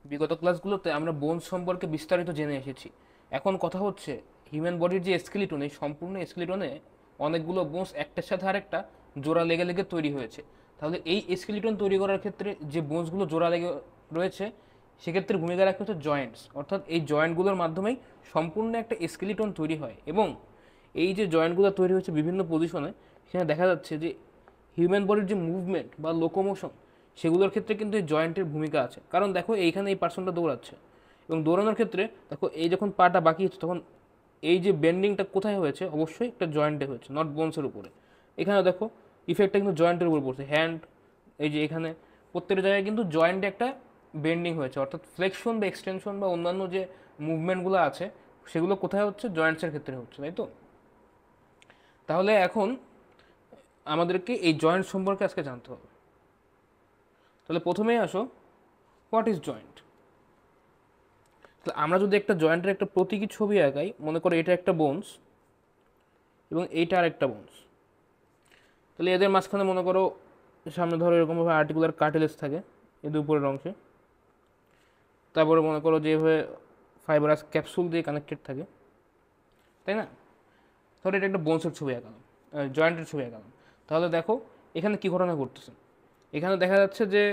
বিগত ক্লাসগুলোতে আমরা বোনস সম্পর্কে বিস্তারিত জেনে এসেছি। এখন কথা হচ্ছে হিউম্যান বডির যে স্কেলিটন, এই সম্পূর্ণ স্কেলিটনে অনেকগুলো বোনস একটার সাথে আরেকটা জোড়া লেগে লেগে তৈরি হয়েছে। তাহলে এই স্কেলিটন তৈরি করার ক্ষেত্রে যে বোনসগুলো জোড়া লেগে রয়েছে সেক্ষেত্রে ভূমিকা রাখে হচ্ছে জয়েন্টস, অর্থাৎ এই জয়েন্টগুলোর মাধ্যমেই সম্পূর্ণ একটা স্কেলিটন তৈরি হয়। এবং এই যে জয়েন্টগুলো তৈরি হচ্ছে বিভিন্ন পজিশনে, সেখানে দেখা যাচ্ছে যে হিউম্যান বডির যে মুভমেন্ট বা লোকোমোশন সেগুলোর ক্ষেত্রে কিন্তু এই জয়েন্টের ভূমিকা আছে। কারণ দেখো এইখানে এই পার্সনটা দৌড়াচ্ছে এবং দৌড়ানোর ক্ষেত্রে দেখো এই যখন পাটা বাকি হচ্ছে তখন এই যে বেন্ডিংটা কোথায় হয়েছে, অবশ্যই একটা জয়েন্টে হয়েছে, নট বোনসের উপরে। এখানে দেখো ইফেক্টটা কিন্তু জয়েন্টের উপর পড়ছে, হ্যান্ড এই যে এখানে প্রত্যেকটা জায়গায় কিন্তু জয়েন্টে একটা বেন্ডিং হয়েছে, অর্থাৎ ফ্লেকশন বা এক্সটেনশন বা অন্যান্য যে মুভমেন্টগুলো আছে সেগুলো কোথায় হচ্ছে, জয়েন্টসের ক্ষেত্রে হচ্ছে, তাই তো? তাহলে এখন আমাদেরকে এই জয়েন্ট সম্পর্কে আজকে জানতে হবে। তাহলে প্রথমেই আসো, হোয়াট ইজ জয়েন্ট। তাহলে আমরা যদি একটা জয়েন্টের একটা প্রতীকী ছবি আঁকাই, মনে করো এটা একটা বোনস এবং এইটা আর একটা বোনস, তাহলে এদের মাঝখানে মনে করো সামনে ধরো এরকমভাবে আর্টিকুলার কার্টিলেজ থাকে এদের উপরের অংশে, তারপরে মনে করো যেভাবে ফাইবারাস ক্যাপসুল দিয়ে কানেক্টেড থাকে, তাই না? ধরো এটা একটা বোনসের ছবি আঁকালাম, জয়েন্টের ছবি আঁকালাম। তাহলে দেখো এখানে কী ঘটনা ঘটতেছে। এখানে দেখা যাচ্ছে যে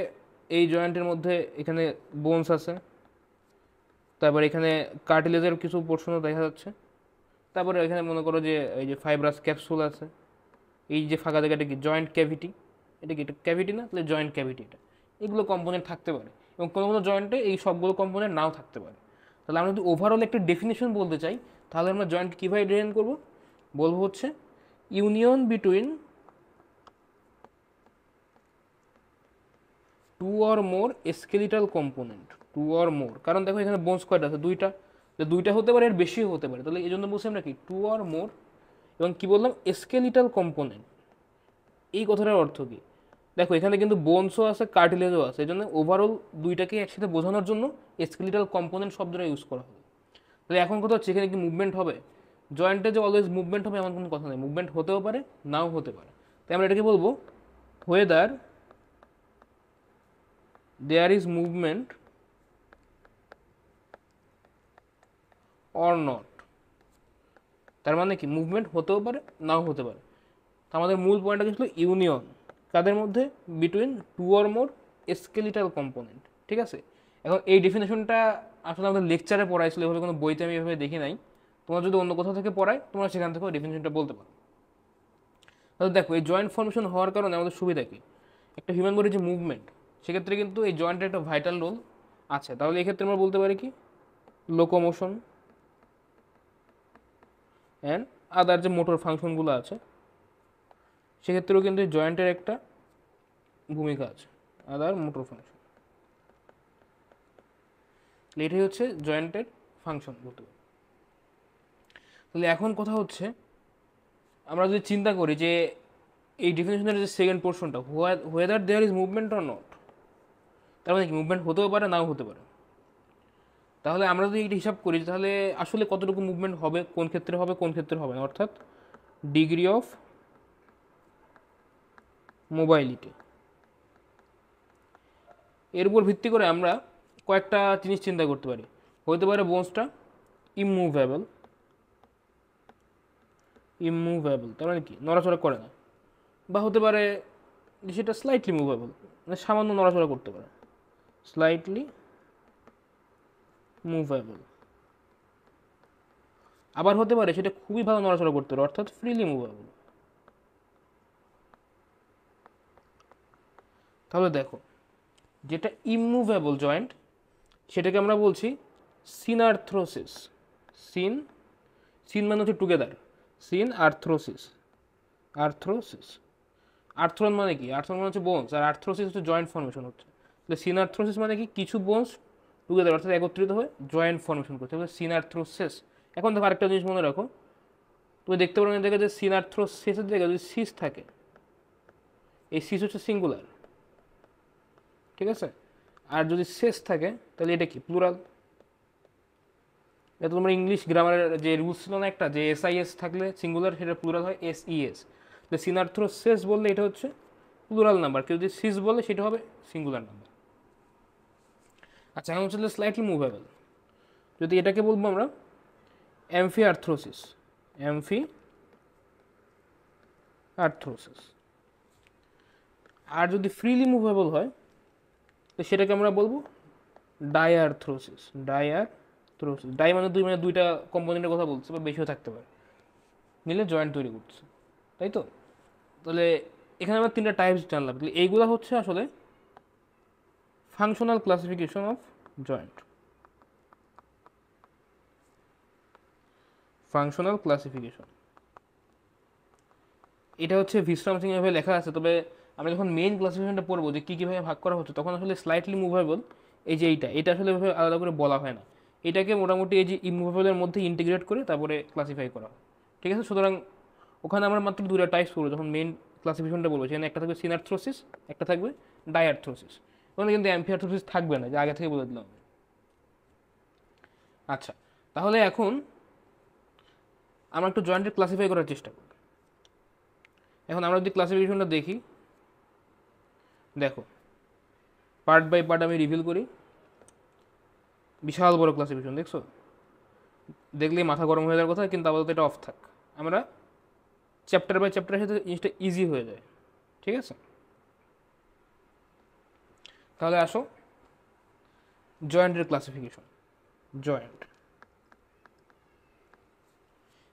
এই জয়েন্টের মধ্যে এখানে বোনস আছে, তারপর এখানে কার্টিলেজের কিছু পোর্শনও দেখা যাচ্ছে, তারপরে এখানে মনে করো যে এই যে ফাইব্রাস ক্যাপসুল আছে, এই যে ফাঁকা জায়গাটা কি জয়েন্ট ক্যাভিটি, এটা কি এটা ক্যাভিটি না, তাহলে জয়েন্ট ক্যাভিটি এটা। এগুলো কম্পোনেন্ট থাকতে পারে এবং কোনো কোনো জয়েন্টে এই সবগুলো কম্পোনেন্ট নাও থাকতে পারে। তাহলে আমরা যদি ওভারঅল একটা ডেফিনেশন বলতে চাই, তাহলে আমরা জয়েন্ট কীভাবে ডিফাইন করবো, বলবো হচ্ছে union between two or more skeletal component. Two or more, কারণ দেখো এখানে বোনস কয়টা আছে, দুইটা, দুইটা হতে পারে, এর বেশিও হতে পারে, তাহলে এই জন্য বলছি আমরা কি টু অর মোর, এবং কি বললাম স্কেলিটাল কম্পোনেন্ট। এই কথাটার অর্থ কি, দেখো এখানে কিন্তু বোনসও আছে কার্টিলেজও আছে, এই জন্য ওভারঅল দুইটাকে একসাথে বোঝানোর জন্য স্কেলিটাল কম্পোনেন্ট শব্দটা ইউজ করা হবে। তাহলে এখন কথা হচ্ছে এখানে কি মুভমেন্ট হবে, জয়েন্টে যে অলওয়েজ মুভমেন্ট হবে এমন কোনো কথা নেই, মুভমেন্ট হতেও পারে নাও হতে পারে। তাই আমরা এটাকে বলবো whether there is movement or not. তার মানে কি মুভমেন্ট হতেও পারে নাও হতে পারে। তো আমাদের মূল পয়েন্টটা ছিল ইউনিয়ন কাদের মধ্যে, between two or more skeletal component, ঠিক আছে? এখন এই ডেফিনেশনটা আসলে আমাদের লেকচারে পড়াইছিল, এভাবে কোনো বইতে আমি এভাবে দেখি নাই। তোমরা যদি অন্য কোথাও থেকে পড়ায় তোমরা সেখান থেকেও ডেফিনেশনটা বলতে পারো। তাহলে দেখো এই জয়েন্ট ফর্মেশন হওয়ার কারণে আমাদের সুবিধা কি, একটা হিউম্যান বডির যে মুভমেন্ট সেক্ষেত্রে কিন্তু এই জয়েন্টের একটা ভাইটাল রোল আছে। তাহলে এক্ষেত্রে আমরা বলতে পারি কি লোকোমোশন অ্যান্ড আদার যে মোটর ফাংশনগুলো আছে সেক্ষেত্রেও কিন্তু এই জয়েন্টের একটা ভূমিকা আছে, আদার মোটর ফাংশন। এটাই হচ্ছে জয়েন্টের ফাংশন বলতে পারি। তাহলে এখন কথা হচ্ছে আমরা যদি চিন্তা করি যে এই ডেফিনেশনের যে সেকেন্ড পোর্শনটা, whether there is movement or not, তার মানে কি মুভমেন্ট হতেও পারে নাও হতে পারে। তাহলে আমরা যদি এইটা হিসাব করি তাহলে আসলে কতটুকু মুভমেন্ট হবে, কোন ক্ষেত্রে হবে কোন ক্ষেত্রে হবে না, অর্থাৎ ডিগ্রি অফ মোবাইলিটি, এর উপর ভিত্তি করে আমরা কয়েকটা জিনিস চিন্তা করতে পারি। হতে পারে বোনসটা ইমুভেবল, ইমুভেবল তার মানে কি নড়াচড়া করে না, বা হতে পারে সেটা স্লাইটলি মুভেবল, মানে সামান্য নড়াচড়া করতে পারে, স্লাইটলি মুভেবল। আবার হতে পারে সেটা খুবই ভালো নড়াচড়া করতে পারে, অর্থাৎ ফ্রিলি মুভেবল। তাহলে দেখো যেটা ইমুভেবল জয়েন্ট সেটাকে আমরা বলছি সিনার্থ্রোসিস। সিন, সিন মানে হচ্ছে টুগেদার, সিন আর্থ্রোসিস, আর্থ্রোসিস। আর্থ্রন মানে কি, আর্থ্রন মানে হচ্ছে বোনস, আর আর্থ্রোসিস হচ্ছে জয়েন্ট ফর্মেশন হচ্ছে। তাহলে সিনার্থ্রোসিস মানে কি কিছু বোনস টুগেদার অর্থাৎ একত্রিত হয়ে জয়েন্ট ফর্মেশন করছে, তাহলে সিনার্থ্রোসিস। এখন দেখো আরেকটা জিনিস মনে রাখো, তুমি দেখতে পারো জায়গায় যে সিনার্থ্রোসিসের জায়গায় যদি সিস থাকে, এই সিস হচ্ছে সিঙ্গুলার, ঠিক আছে? আর যদি সেস থাকে তাহলে এটা কি প্লুরাল। এটা তোমার ইংলিশ গ্রামারের যে রুলস ছিল না একটা, যে এসআইএস থাকলে সিঙ্গুলার সেটা প্লুরাল হয় এসইএস। তো সিনার্থ্রোসিস বললে এটা হচ্ছে প্লুরাল নাম্বার, কেউ যদি সিস বলে সেটা হবে সিঙ্গুলার নাম্বার। আচ্ছা, এখন হচ্ছে স্লাইটলি মুভেবল, যদি এটাকে বলবো আমরা অ্যামফিআর্থ্রোসিস। অ্যামফিআর্থ্রোসিস। আর যদি ফ্রিলি মুভেবল হয় তো সেটাকে আমরা বলবো ডায়ার্থ্রোসিস। ডাই মানে দুই, মানে দুইটা কম্পোনেন্টের কথা বলছে, বা বেশিও থাকতে পারে, মিলে জয়েন্ট তৈরি করছে, তাই তো? তাহলে এখানে আমরা তিনটা টাইপস জানলাম। তাহলে এইগুলো হচ্ছে আসলে functional classification of joint. Functional classification, এটা হচ্ছে ভিস্ট্রাম সিং এভাবে লেখা আছে। তবে আমরা যখন মেইন ক্লাসিফিকেশনটা পড়বো যে কী কীভাবে ভাগ করা হচ্ছে, তখন আসলে স্লাইটলি মুভেবল, এই যে এটা আসলে এভাবে আলাদা করে বলা হয় না। এটাকে মোটামুটি এই যে ইমুভেবলের মধ্যে ইন্টিগ্রেট করে তারপরে ক্লাসিফাই করা হয়, ঠিক আছে? সুতরাং ওখানে আমরা মাত্র দুটো টাইপস পড়বো যখন মেইন ক্লাসিফিকেশনটা বলবো। সেখানে একটা থাকবে সিনার্থ্রোসিস, একটা থাকবে ডায়ার্থ্রোসিস। ওখানে কিন্তু অ্যামফিআর্থ্রোসিস থাকবে না, যে আগে থেকে বলে দিলাম। আচ্ছা, তাহলে এখন আমরা একটু জয়েন্টের ক্লাসিফাই করার চেষ্টা করি। এখন আমরা যদি ক্লাসিফিকেশনটা দেখি, দেখো পার্ট বাই পার্ট আমি রিভিল করি। বিশাল বড় ক্লাসিফিকেশন, দেখছো? দেখলেই মাথা গরম হয়ে যাওয়ার কথা, কিন্তু আপাতত এটা অফ থাক। আমরা চ্যাপ্টার বাই চ্যাপ্টারের সাথে জিনিসটা ইজি হয়ে যায়, ঠিক আছে? তাহলে আসো জয়েন্টের ক্লাসিফিকেশন। জয়েন্ট,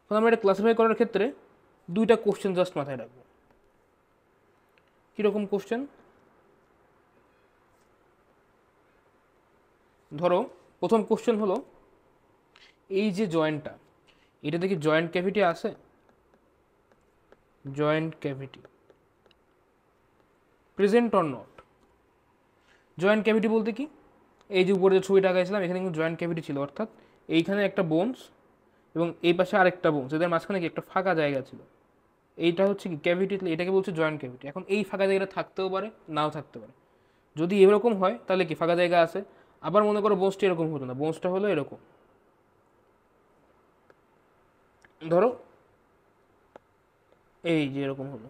এখন আমরা এটা ক্লাসিফাই করার ক্ষেত্রে দুইটা কোশ্চেন জাস্ট মাথায় রাখবো। কীরকম কোশ্চেন? ধরো প্রথম কোশ্চেন হলো, এই যে জয়েন্টটা, এটাতে কি জয়েন্ট ক্যাভিটি আছে? Joint cavity present or not? Joint cavity বলতে কি, এই যে উপরে যে ছবিটা আঁকাইছিলাম, এখানে কিন্তু জয়েন্ট ক্যাভিটি ছিল, অর্থাৎ এইখানে একটা বোনস এবং এই পাশে আরেকটা বোনস, এদের মাঝখানে কি একটা ফাঁকা জায়গা ছিল, এইটা হচ্ছে কি ক্যাভিটি, এটাকে বলছে জয়েন্ট ক্যাভিটি। এখন এই ফাঁকা জায়গাটা থাকতেও পারে, নাও থাকতে পারে। যদি এরকম হয় তাহলে কি ফাঁকা জায়গা আছে। আবার মনে করো বোনসটা এরকম হতো না, বোনসটা হলো এরকম, ধরো এই যে এরকম হলো।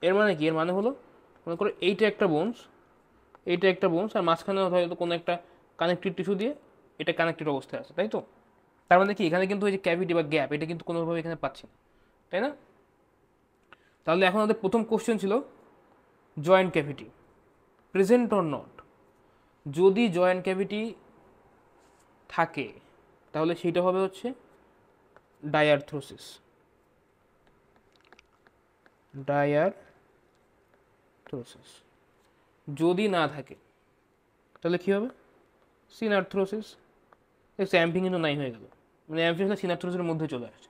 এর মানে কি? এর মানে হলো মনে করো এইটা একটা বোনস, এইটা একটা বোনস, আর মাঝখানে হয়তো কোনো একটা কানেক্টিভ টিস্যু দিয়ে এটা কানেক্টেড অবস্থায় আছে, তাই তো? তার মানে কি এখানে কিন্তু এই যে ক্যাভিটি বা গ্যাপ, এটা কিন্তু কোনোভাবে এখানে পাচ্ছি না, তাই না? তাহলে এখন আমাদের প্রথম কোশ্চেন ছিল joint cavity present or not. যদি জয়েন্ট ক্যাভিটি থাকে তাহলে সেটা হবে হচ্ছে ডায়ার্থ্রোসিস। ডায়ার্থ্রোসিস। যদি না থাকে তাহলে কী হবে? সিনার্থ্রোসিস। দেখছো অ্যাম্পিং কিন্তু নাই হয়ে গেল, মানে অ্যাম্পিং সিনার্থ্রোসিসের মধ্যে চলে আসছে,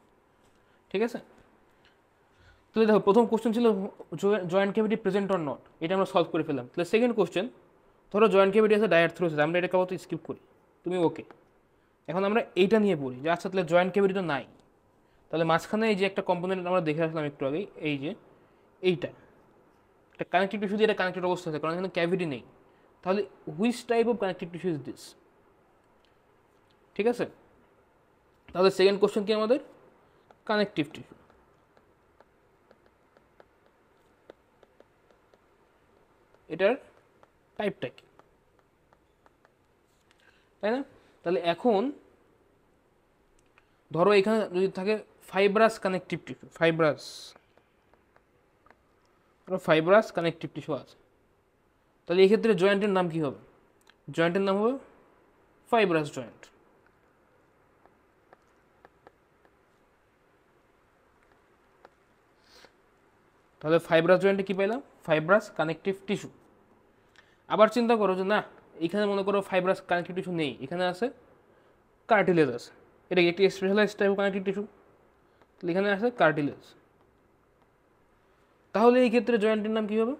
ঠিক আছে? তাহলে দেখো প্রথম কোশ্চেন ছিল joint cavity present or not, এটা আমরা সলভ করে ফেললাম। তাহলে সেকেন্ড কোশ্চেন, ধরো জয়েন্ট ক্যাভিটি আছে ডায়ার্থ্রোসিস, আমরা এটা কাউকে স্কিপ করি, তুমি ওকে। এখন আমরা এইটা নিয়ে পড়ি যে আচ্ছা তাহলে জয়েন্ট ক্যাভিটি তো নাই, তাহলে মাঝখানে এই যে একটা কম্পোনেন্ট আমরা দেখে আসলাম একটু আগেই, এই যে এইটা একটা কানেক্টিভ টিস্যু দিয়ে এটা কানেক্টেড অবস্থা আছে, কারণ এখানে ক্যাভিটি নেই। তাহলে which type of connective tissue is this? ঠিক আছে, তাহলে সেকেন্ড কোশ্চেন কি আমাদের? Connective tissue. এটার টাইপটা কি, তাই না? তাহলে এখন ধরো এখানে যদি থাকে fibrous connective tissue, fibrous connective tissue আছে, তাহলে এই ক্ষেত্রে জয়েন্টের নাম কি হবে? জয়েন্টের নাম হবে ফাইব্রাস জয়েন্ট। তাহলে ফাইব্রাস জয়েন্টে কি পেলাম? Fibrous connective tissue. আবার চিন্তা করো যে না, এখানে মনে করো ফাইব্রাস কানেক্টিভ টিস্যু নেই, এখানে আছে কার্টিলেজ আছে, এটা একটি specialised type of connective tissue, তাহলে এখানে আছে কার্টিলেজ। তাহলে এই ক্ষেত্রে জয়েন্টের নাম কি হবে?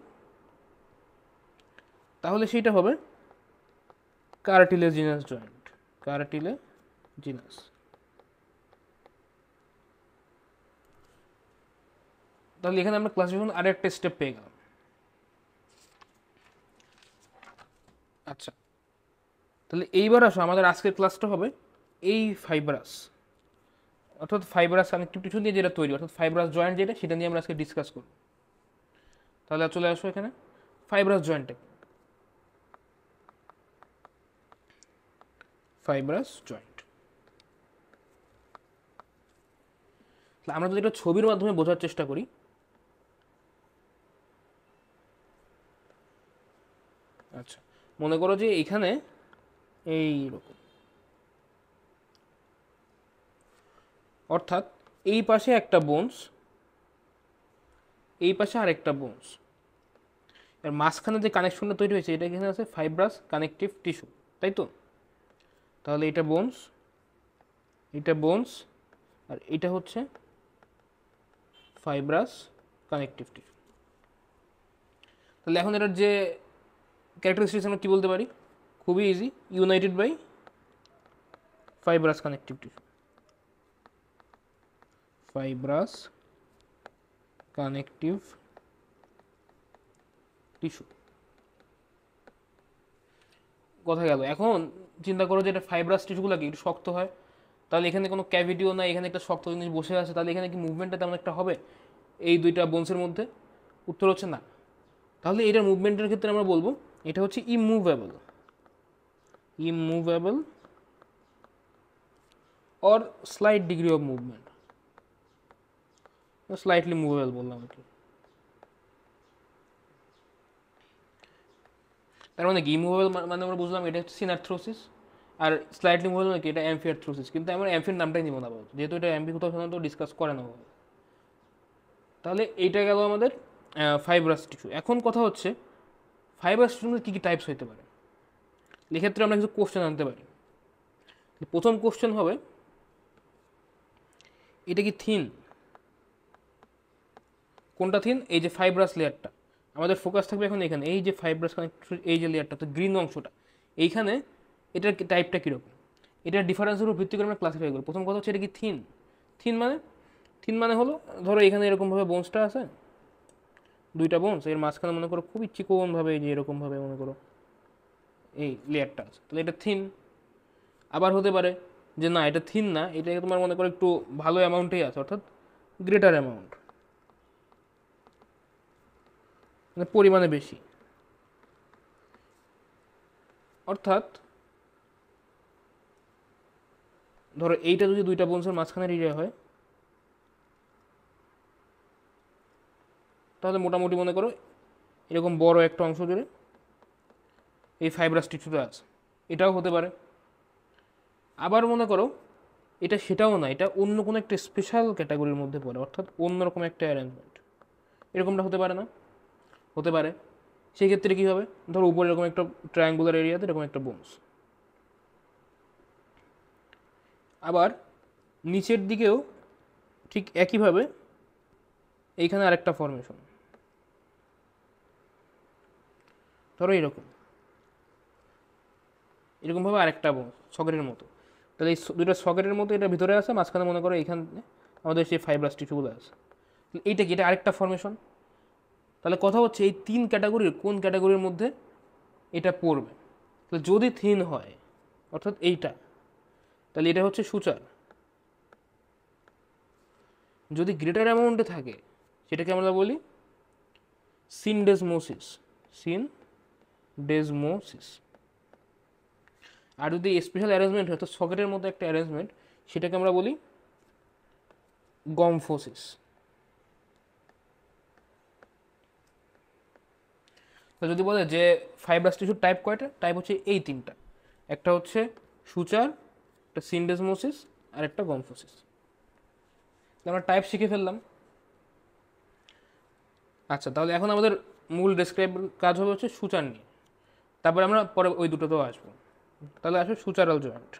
তাহলে সেইটা হবে কার্টিলেজিনাস জয়েন্ট। কার্টিলেজিনাস। তাহলে এখানে আমরা ক্লাসিফিকেশন আর একটা স্টেপ পেয়ে গেলাম। আচ্ছা, তাহলে এইবার আসো আমাদের আজকের ক্লাসটা হবে এই ফাইব্রাস, অর্থাৎ ফাইব্রাস কানেক্টিভ টিস্যু দিয়ে যেটা তৈরি, অর্থাৎ ফাইব্রাস জয়েন্ট যেটা, সেটা নিয়ে আমরা আজকে ডিসকাস করব। তাহলে চলে আসো এখানে, ফাইব্রাস জয়েন্টে, ফাইব্রাস জয়েন্ট। আমরা যদি এটা ছবির মাধ্যমে বোঝার চেষ্টা করি, আচ্ছা মনে করো যে এখানে এইরকম, অর্থাৎ এই পাশে একটা বোনস, এই পাশে আরেকটা বোনস, এর মাঝখানে যে কানেকশনটা তৈরি হয়েছে এটা এখানে আছে ফাইব্রাস কানেকটিভ টিস্যু, তাই তো? তাহলে এটা বোনস, এটা বোনস, আর এটা হচ্ছে ফাইব্রাস কানেকটিভ টিস্যু। তাহলে এখন এটার যে ক্যারেক্টারিস্টিক্স আমরা কী বলতে পারি? খুবই easy, united by fibrous connective tissue, fibrous connective tissue. কথা গেল। এখন চিন্তা করো যে এটা ফাইব্রাস টিস্যুগুলো কি একটু শক্ত হয়, তাহলে এখানে কোনো ক্যাভিটিও নাই, এখানে একটা শক্ত জিনিস বসে আছে, তাহলে এখানে কি মুভমেন্টটা তেমন একটা হবে এই দুইটা বোনসের মধ্যে? উত্তর হচ্ছে না। তাহলে এটার মুভমেন্টের ক্ষেত্রে আমরা বলবো এটা হচ্ছে immovable, immovable or slight degree of movement, slightly movable বললাম আর কি। তার মানে কি ইমুভেবল মানে আমরা বুঝলাম এটা হচ্ছে সিনার্থ্রোসিস, আর স্লাইটলি মুভেবল নাকি এটা অ্যাম্ফিআর্থ্রোসিস, কিন্তু আমরা অ্যাম্ফির নামটাই নিব না, যেহেতু এটা অ্যাম্ফি কোথাও সাধারণত ডিসকাস করে না। তাহলে এইটা গেল আমাদের ফাইব্রাস টিস্যু। এখন কথা হচ্ছে ফাইব্রাস টিস্যুর কী কী টাইপস হতে পারে, এক্ষেত্রে আমরা কিছু কোশ্চেন আনতে পারি। প্রথম কোশ্চেন হবে এটা কি থিন? কোনটা থিন? এই যে ফাইব্রাস লেয়ারটা, আমাদের ফোকাস থাকবে এখন এখানে, এই যে ফাইব্রাস কানেক্টেড এই যে লেয়ারটা, তো গ্রিন অংশটা এইখানে, এটার টাইপটা কীরকম, এটার ডিফারেন্সের উপর ভিত্তি করে আমরা ক্লাসিফাই করব। প্রথম কথা হচ্ছে এটা কি থিন? থিন মানে হলো ধরো এখানে এরকমভাবে বোনসটা আছে, দুইটা বোনস, এর মাঝখানে মনে করো খুবই চিকনভাবে এই যে এরকমভাবে মনে করো এই লেয়ারটা আছে, তাহলে এটা থিন। আবার হতে পারে যে না এটা থিন না, এটা তোমার মনে করো একটু ভালো অ্যামাউন্টেই আছে, অর্থাৎ গ্রেটার অ্যামাউন্ট, মানে পরিমাণে বেশি। অর্থাৎ ধরো এইটা যদি দুইটা বোনসের মাঝখানে এরিয়া হয়, তাহলে মোটামুটি মনে করো এরকম বড় একটা অংশ জুড়ে এই ফাইব্রাস টিস্যুটা আছে, এটাও হতে পারে। আবার মনে করো এটা সেটাও না, এটা অন্য কোনো একটা স্পেশাল ক্যাটাগরির মধ্যে পড়ে, অর্থাৎ অন্যরকম একটা অ্যারেঞ্জমেন্ট, এরকমটা হতে পারে না? হতে পারে। সেই ক্ষেত্রে কী হবে, ধরো উপরে এরকম একটা ট্রায়াঙ্গুলার এরিয়াতে এরকম একটা বোনস, আবার নিচের দিকেও ঠিক একইভাবে এইখানে আরেকটা ফর্মেশন, ধরো এরকমভাবে আরেকটা বোনস সকেটের মতো, তাহলে এই দুটো সকেটের মতো এটা ভিতরে আছে, মাঝখানে মনে করো এইখানে আমাদের সেই ফাইব্রাস টিস্যুগুলো আছে, এইটা কি এটা আরেকটা ফর্মেশন। তাহলে কথা হচ্ছে এই তিন ক্যাটাগরির কোন ক্যাটাগরির মধ্যে এটা পড়বে। তাহলে যদি থিন হয় অর্থাৎ এইটা, তাহলে এটা হচ্ছে সুচার। যদি গ্রেটার অ্যামাউন্টে থাকে সেটাকে আমরা বলি সিনডেসমোসিস, সিনডেসমোসিস। আর যদি স্পেশাল অ্যারেঞ্জমেন্ট হয়, তো সকেটের মতো একটা অ্যারেঞ্জমেন্ট, সেটাকে আমরা বলি গমফোসিস। তো যদি বলে যে ফাইব্রাস টিস্যুর টাইপ কয়টা, টাইপ হচ্ছে এই তিনটা, একটা হচ্ছে সুচার, একটা সিনডেসমোসিস, আর একটা গমফোসিস। আমরা টাইপ শিখে ফেললাম। আচ্ছা, তাহলে এখন আমাদের মূল ডেসক্রাইব কাজ হবে হচ্ছে সুচার নিয়ে, তারপরে আমরা পরে ওই দুটোতেও আসবো। তাহলে আসবে সুচারাল জয়েন্ট।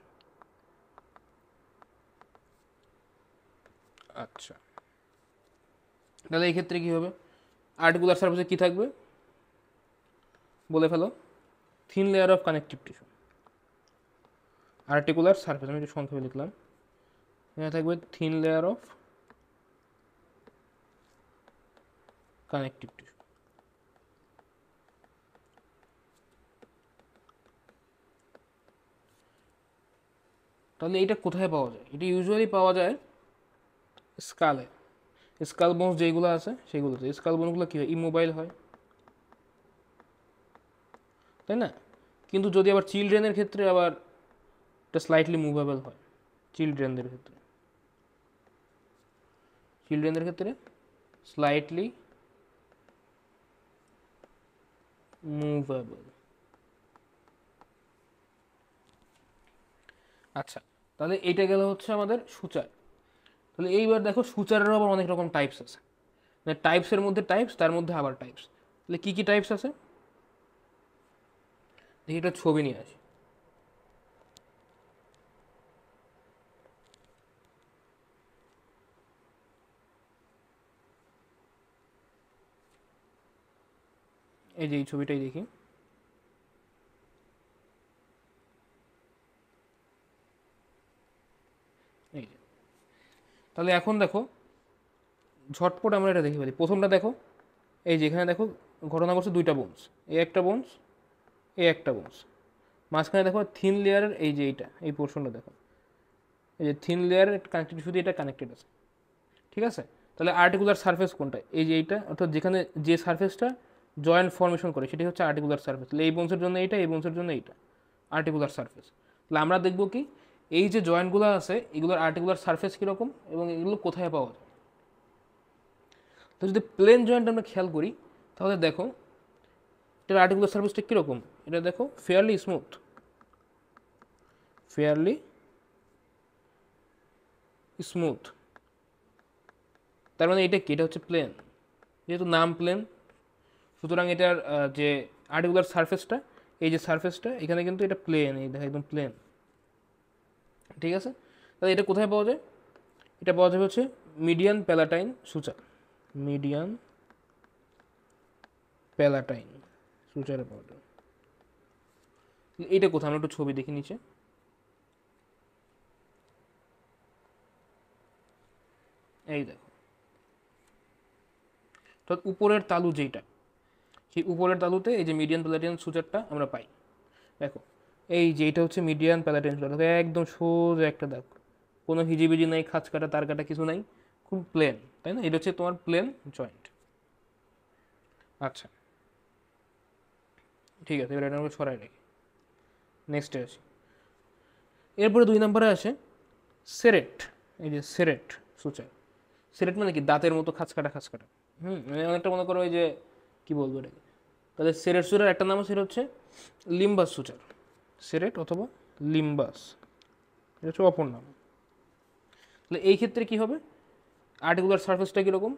আচ্ছা, তাহলে এই ক্ষেত্রে কী হবে, আর্টিকুলার সারফেসে কী থাকবে বলে ফেলো? Thin layer of connective tissue. Articular surface আমি একটু সংক্ষেপে লিখলাম, এখানে থাকবে thin layer of connective tissue. তাহলে এটা কোথায় পাওয়া যায়? এটা ইউজুয়ালি পাওয়া যায় স্কালে, স্কাল বোনস যেগুলো আছে সেগুলোতে। স্কাল বোনগুলো কী হয়, ইমোবাইল হয়, তাই না? কিন্তু যদি আবার চিলড্রেনের ক্ষেত্রে আবার এটা স্লাইটলি মুভেবল হয়। চিলড্রেনদের ক্ষেত্রে স্লাইটলি মুভেবল। আচ্ছা, তাহলে এইটা গেল হচ্ছে আমাদের সূচার। তাহলে এইবার দেখো সূচারেরও আবার অনেক রকম টাইপস আছে, মানে টাইপসের মধ্যে টাইপস, তার মধ্যে আবার টাইপস। তাহলে কী কী টাইপস আছে দেখি, একটা ছবি নিয়ে আসি। এই যে এই ছবিটাই দেখি। এই যে, তাহলে এখন দেখো ঝটপট আমরা এটা দেখে ফেলি। প্রথমটা দেখো, এই যে এখানে দেখো ঘটনা করছে দুইটা বোনস, এই একটা বোনস, এই একটা বোনস। মাঝখানে দেখো থিন লেয়ারের এই যে এইটা, এই পোর্শনটা দেখো, এই যে থিন লেয়ার কানেক্টেড, শুধু এটা কানেক্টেড আছে, ঠিক আছে? তাহলে আর্টিকুলার সারফেস কোনটা? এই যে এইটা, অর্থাৎ যেখানে যে সারফেসটা জয়েন্ট ফর্মেশন করে সেটি হচ্ছে আর্টিকুলার সারফেস। তাহলে এই বোনসের জন্য এইটা, এই বোনসের জন্য এইটা আর্টিকুলার সারফেস। তাহলে আমরা দেখব কি এই যে জয়েন্টগুলো আছে এগুলোর আর্টিকুলার সারফেস কীরকম এবং এগুলো কোথায় পাওয়া যায়। তো যদি প্লেন জয়েন্ট আমরা খেয়াল করি তাহলে দেখো এটার আর্টিকুলার সারফেসটা কীরকম, এটা দেখো ফেয়ারলি স্মুথ, ফেয়ারলি স্মুথ। তার মানে এটা কি? এটা হচ্ছে প্লেন, যেহেতু নাম প্লেন, সুতরাং এটার যে আর্টিকুলার সারফেসটা, এই যে সারফেসটা এখানে কিন্তু এটা প্লেন, এই দেখো একদম প্লেন, ঠিক আছে? তাহলে এটা কোথায় পাওয়া যায়? এটা পাওয়া যাবে হচ্ছে median palatine suture, median palatine সুচারে পাওয়া যায়। এইটা কোথায় আমরা একটু ছবি দেখি নিচে। এই দেখো, তো উপরের তালু যেইটা, সেই উপরের তালুতে এই যে মিডিয়ান প্যালাটাইন সুচারটা আমরা পাই। দেখো এই যে এটা হচ্ছে মিডিয়ান প্যালাটাইন সুচার, একদম সোজা একটা দাগ, কোনো হিজিবিজি নাই, খাঁচ কাটা তার কাটা কিছু নাই, খুব প্লেন, তাই না? এটা হচ্ছে তোমার প্লেন জয়েন্ট। আচ্ছা ঠিক আছে, এবার এটা আমরা সরাই রাখি, নেক্সটে আসি। এরপরে 2 নম্বরে আসে সেরেট। এই যে সেরেট সুচার, সেরেট মানে কি? দাঁতের মতো খাঁচকাটা খাঁচকাটা, মানে অনেকটা মনে করো ওই যে কী বলবো এটাকে। তাহলে সেরেট সুচার একটা নাম, সেটা হচ্ছে লিম্বাস সুচার, সেরেট অথবা লিম্বাস, এটা হচ্ছে অপর নাম। তাহলে এই ক্ষেত্রে কি হবে, আর্টিকুলার সারফেসটা কীরকম?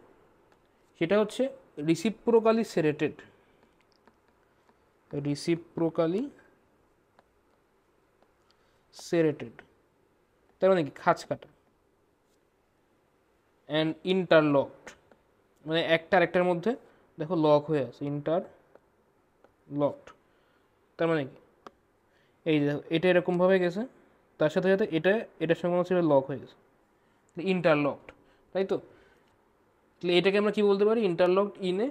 সেটা হচ্ছে রিসিপ্রোকালি সেরেটেড, রিসিপ্রোকালি সেরেটেড, তার মানে কি? খাঁচ কাটা। অ্যান্ড ইন্টারলকড, মানে একটার একটার মধ্যে দেখো লক হয়ে আছে, ইন্টারলকড। তার মানে কি? এই দেখো এটা এরকমভাবে গেছে, তার সাথে সাথে এটা এটার সঙ্গে হচ্ছে লক হয়ে গেছে, ইন্টারলকড, তাই তো? তাহলে এটাকে আমরা কি বলতে পারি? Interlocked in a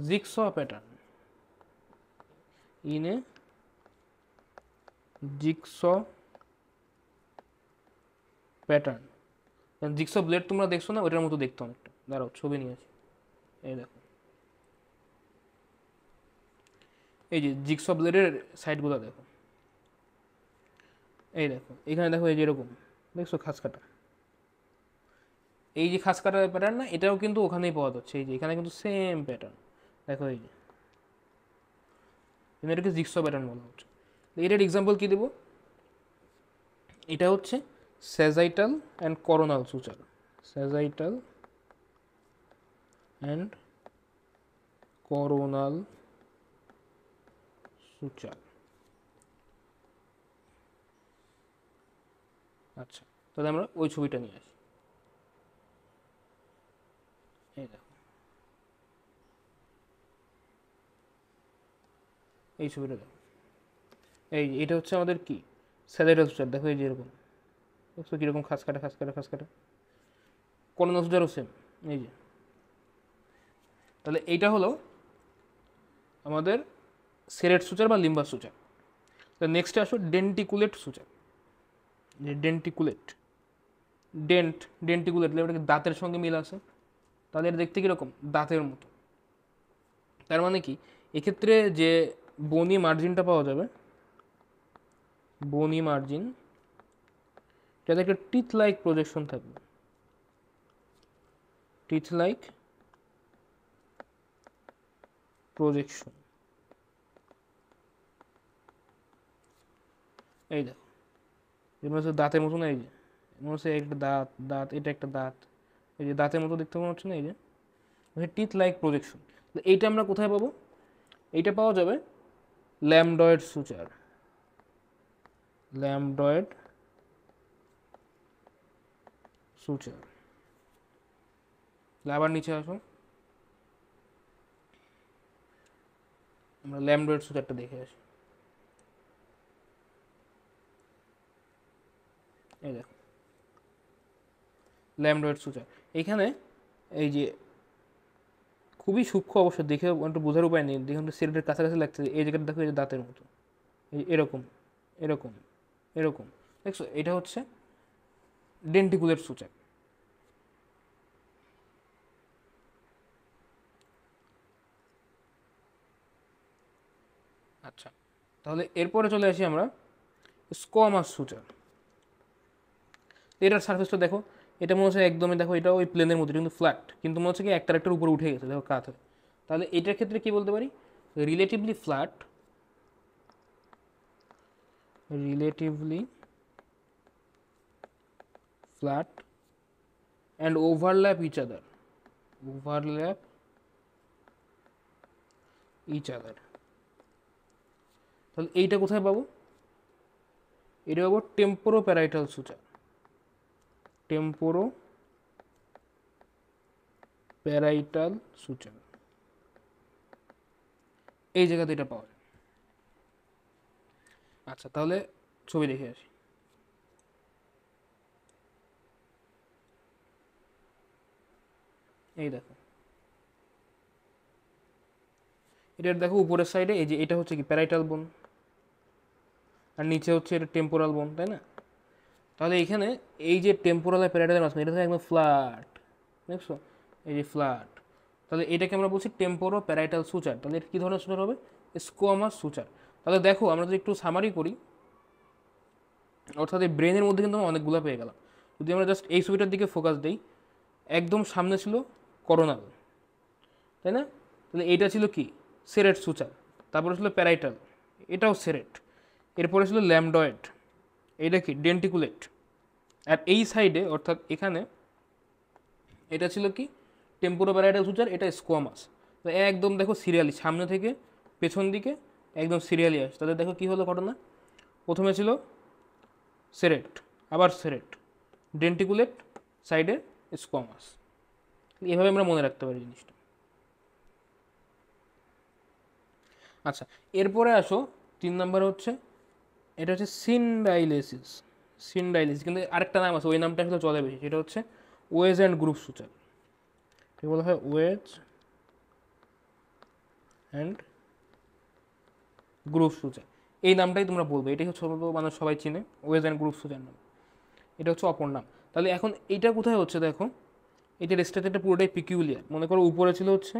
jigsaw pattern, in a jigsaw pattern. Jigsaw blade তোমরা দেখছো না, ওটার মতো দেখতো অনেকটা। দাঁড়াও ছবি নিয়ে আসি, এই দেখো, এই যে জিগস ব্লেডের সাইডগুলো দেখো, এই দেখো এখানে দেখো, এই যে এরকম দেখছো খাঁচ কাটা, এই যে খাঁচ কাটা প্যাটার্ন না, এটাও কিন্তু ওখানেই পাওয়া যাচ্ছে, এই যে এখানে কিন্তু সেম প্যাটার্ন দেখো, এই যে এটাকে জিগস প্যাটার্ন বলা হচ্ছে। এটার এক্সাম্পল কি দেবো? এটা হচ্ছে sagittal and coronal suture, sagittal and coronal suture. আচ্ছা, তাহলে আমরা ওই ছবিটা নিয়ে আসি। এই দেখো এই ছবিটা দেখো, এই এটা হচ্ছে আমাদের কি? Sagittal suture. দেখো এই যে এরকম দেখছো কীরকম খাঁচ কাটা খাঁচ কাটা খাঁচ কাটা। করোনাল সুচারও সেম, এই যে। তাহলে এইটা হলো আমাদের সেরেট সুচার বা লিম্বাস সুচার। তাহলে নেক্সটে আসো ডেন্টিকুলেট সুচার, যে ডেন্টিকুলেট, ডেন্টিকুলেট, ওটাকে দাঁতের সঙ্গে মিল আছে, তাহলে এটা দেখতে কীরকম? দাঁতের মতো। তার মানে কি? এক্ষেত্রে যে বনি মার্জিনটা পাওয়া যাবে, বনি মার্জিন, যাতে একটা টিথ লাইক প্রজেকশন থাকবে, টিথ লাইক প্রজেকশন। এই দেখো যেমন হচ্ছে দাঁতের মতন, এই যে মনে হচ্ছে একটা দাঁত, দাঁত, এটা একটা দাঁত, এই যে দাঁতের মতো দেখতে মনে হচ্ছে না, এই যে টিথ লাইক প্রজেকশন। এইটা আমরা কোথায় পাবো? এইটা পাওয়া যাবে ল্যামডয়েড সুচার, ল্যামডয়েড সুচার। আবার নিচে আসো, আমরা ল্যামডয়েড সুচারটা দেখে আসি। এই দেখো ল্যামডয়েড সুচার। এখানে এই যে খুবই সূক্ষ্ম, অবশ্য দেখে একটু বোঝার উপায় নেই, দেখুন সিলেটের কাছাকাছি লাগছে, এই জায়গাটা দেখো, এই যে দাঁতের মতো, এই এরকম এরকম এরকম, দেখছো? এটা হচ্ছে ডেন্টিকুলেট সুচার। আচ্ছা, তাহলে এরপরে চলে আসি আমরা স্কোয়ামাস সুচার। এটার সার্ফেসটা দেখো, এটা মনে হচ্ছে একদমই, দেখো এটা ওই প্লেনের মধ্যে কিন্তু ফ্ল্যাট, কিন্তু মনে হচ্ছে কি একটার একটার উপরে উঠে গেছে, দেখো কাত হয়ে। তাহলে এটার ক্ষেত্রে কি বলতে পারি? Relatively flat, relatively flat and overlap each other, overlap each other. তাহলে এইটা কোথায় পাবো? এটা পাবো temporo parietal suture, temporo parietal suture, এই জায়গাতে এটা পাওয়া যায়। আচ্ছা, তাহলে ছবি দেখে আসি। এই দেখো, এটার দেখো উপরের সাইডে এই যে এটা হচ্ছে কি প্যারাইটাল বোন, আর নিচে হচ্ছে এটা টেম্পোরাল বোন, তাই না? তাহলে এখানে এই যে টেম্পোরাল আর প্যারাইটালের মাঝখানে এটা একদম ফ্ল্যাট, দেখছো? এই যে ফ্ল্যাট, তাহলে এটাকে আমরা বলছি টেম্পোরো প্যারাইটাল সুচার। তাহলে এটা কী ধরনের সুচার হবে? Squamous suture. তাহলে দেখো আমরা যদি একটু সামারি করি, অর্থাৎ এই ব্রেনের মধ্যে কিন্তু আমরা অনেকগুলো পেয়ে গেলাম। যদি আমরা জাস্ট এই ছবিটার দিকে ফোকাস দিই, একদম সামনে ছিল করোনাল, তাই না? তাহলে এইটা ছিল কি সেরেট সুচার, তারপরে ছিল প্যারাইটাল, এটাও সেরেট, এরপরে ছিল ল্যামডয়েড, এইটা কি ডেন্টিকুলেট, আর এই সাইডে অর্থাৎ এখানে এটা ছিল কি টেম্পোরোপ্যারাইটাল সুচার, এটা স্কোয়ামাস। তো একদম দেখো সিরিয়ালি সামনে থেকে পেছন দিকে একদম সিরিয়ালি আসে। তাহলে দেখো কি হলো ঘটনা, প্রথমে ছিল সেরেট, আবার সেরেট, ডেন্টিকুলেট, সাইডে স্কোয়ামাস। এভাবে আমরা মনে রাখতে পারি জিনিসটা। আচ্ছা, এরপরে আসো 3 নম্বর হচ্ছে, এটা হচ্ছে সিনডাইলেসিস, সিনডাইলেসিস কিন্তু আরেকটা নাম আছে, ওই নামটা আসলে চলে বেশি, সেটা হচ্ছে ওয়েজ অ্যান্ড গ্রুপ সুচার। ঠিক বলা হয় ওয়েজ অ্যান্ড গ্রুপ সুচার, এই নামটাই তোমরা বলবে, এটাই হচ্ছে মানুষ সবাই চিনে ওয়েজ অ্যান্ড গ্রুপ সুচার নাম, এটা হচ্ছে অপর নাম। তাহলে এখন এইটা কোথায় হচ্ছে দেখো, এটার স্ট্রাকচারটা পুরোটাই পিকিউলিয়ার। মনে করো উপরে ছিল হচ্ছে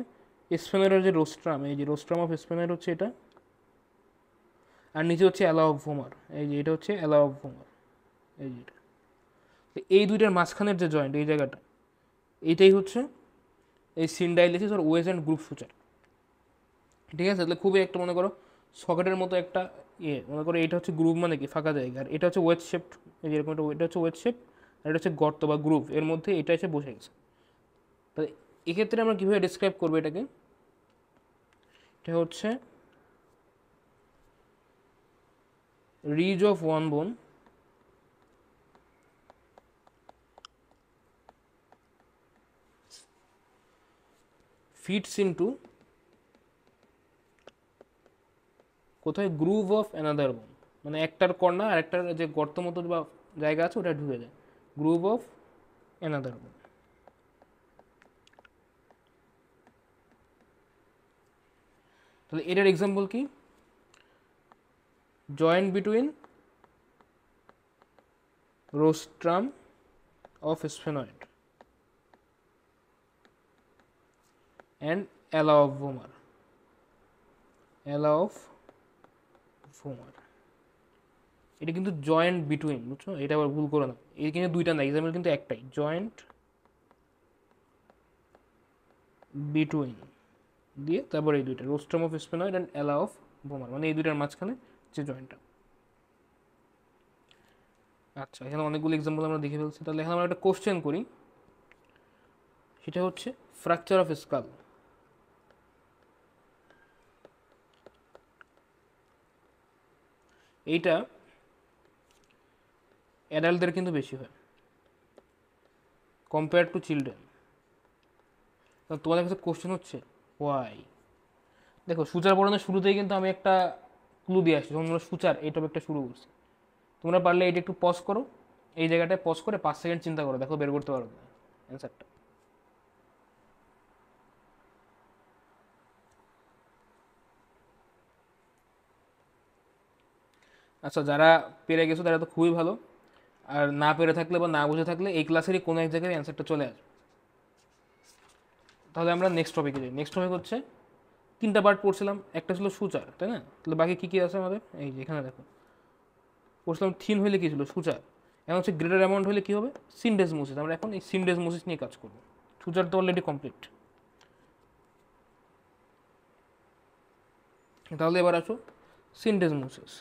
স্পেনারের যে রোস্ট্রাম, এই যে রোস্ট্রাম অফ স্পেনার হচ্ছে এটা, আর নিচে হচ্ছে অ্যালা অফ ভোমার, এই যে এটা হচ্ছে অ্যালা অফ ভোমার, এই যে এটা। এই দুইটার মাঝখানের যে জয়েন্ট, এই জায়গাটা, এইটাই হচ্ছে এই সিনডাইলেসিস আর ওয়েজ অ্যান্ড গ্রুপ সুচার। ঠিক আছে? তাহলে খুবই একটা মনে করো সকেটের মতো একটা মনে করো এটা হচ্ছে গ্রুপ মানে কি ফাঁকা জায়গা, আর এটা হচ্ছে ওয়েজ শেপ, এই যেরকম এটা হচ্ছে ওয়েজ শেপ, আর এটা হচ্ছে গর্ত বা গ্রুপ, এর মধ্যে এটা এসে বসে গেছে। তাহলে এক্ষেত্রে আমরা কীভাবে ডিসক্রাইব করবো এটাকে? এটা হচ্ছে রিজ অফ ওয়ান বোন ফিটস ইনটু কোথায় গ্রুভ অফ অ্যানাদার বোন, মানে একটার কর্নার আর একটার যে গর্ত মতো বা জায়গা আছে ওটা ঢুকে যায়, গ্রুভ অফ অ্যানাদার বোন। তাহলে এটার এক্সাম্পল কি? Joint between rostrum of sphenoid and ala of vomer, ala of vomer. এটা কিন্তু জয়েন্ট বিটুইন, বুঝছো, এটা আবার ভুল করো না, এই কিন্তু দুইটা না, এক্সাম্পল কিন্তু একটাই, জয়েন্ট বিটুইন দিয়ে তারপর এই দুইটা, রোস্ট্রাম অফ স্পেনয়েড অ্যান্ড এলা অফ ভোমার, মানে এই দুইটার মাঝখানে যে জয়েন্টটা। আচ্ছা, এখানে অনেকগুলো এক্সাম্পল আমরা দেখে ফেলছি, তাহলে এখানে আমরা একটা কোশ্চেন করি, সেটা হচ্ছে ফ্র্যাকচার অফ স্কাল। এইটা অ্যাডাল্টদের কিন্তু বেশি হয় কম্পেয়ার টু চিলড্রেন। তোমাদের কাছে কোশ্চেন হচ্ছে ওয়াই। দেখো, সূচার পড়ানোর শুরুতেই কিন্তু আমি একটা ক্লু দিয়ে আসছি, যখন আমরা সূচার এই টপিকটা শুরু করছি। তোমরা পারলে এটা একটু পজ করো, এই জায়গাটায় পজ করে 5 সেকেন্ড চিন্তা করো, দেখো বের করতে পারো অ্যান্সারটা। আচ্ছা, যারা পেরে গেছো তারা তো খুবই ভালো, আর না পেরে থাকলে বা না বুঝে থাকলে এই ক্লাসেরই কোনো এক জায়গায় অ্যান্সারটা চলে আসবে। তাহলে আমরা নেক্সট টপিকে যাই। নেক্সট টপিক হচ্ছে, তিনটা পার্ট পড়ছিলাম, একটা ছিল সূচার, তাই না? তাহলে বাকি কী কী আছে আমাদের, এই যে এখানে দেখো পড়ছিলাম থিন হইলে কী ছিল, সূচার। এখন হচ্ছে গ্রেটার অ্যামাউন্ট হলে কী হবে, সিনডেসমোসিস। আমরা এখন এই সিনডেসমোসিস নিয়ে কাজ করবো। সূচার তো অলরেডি কমপ্লিট। তাহলে এবার আসো সিনডেসমোসিস।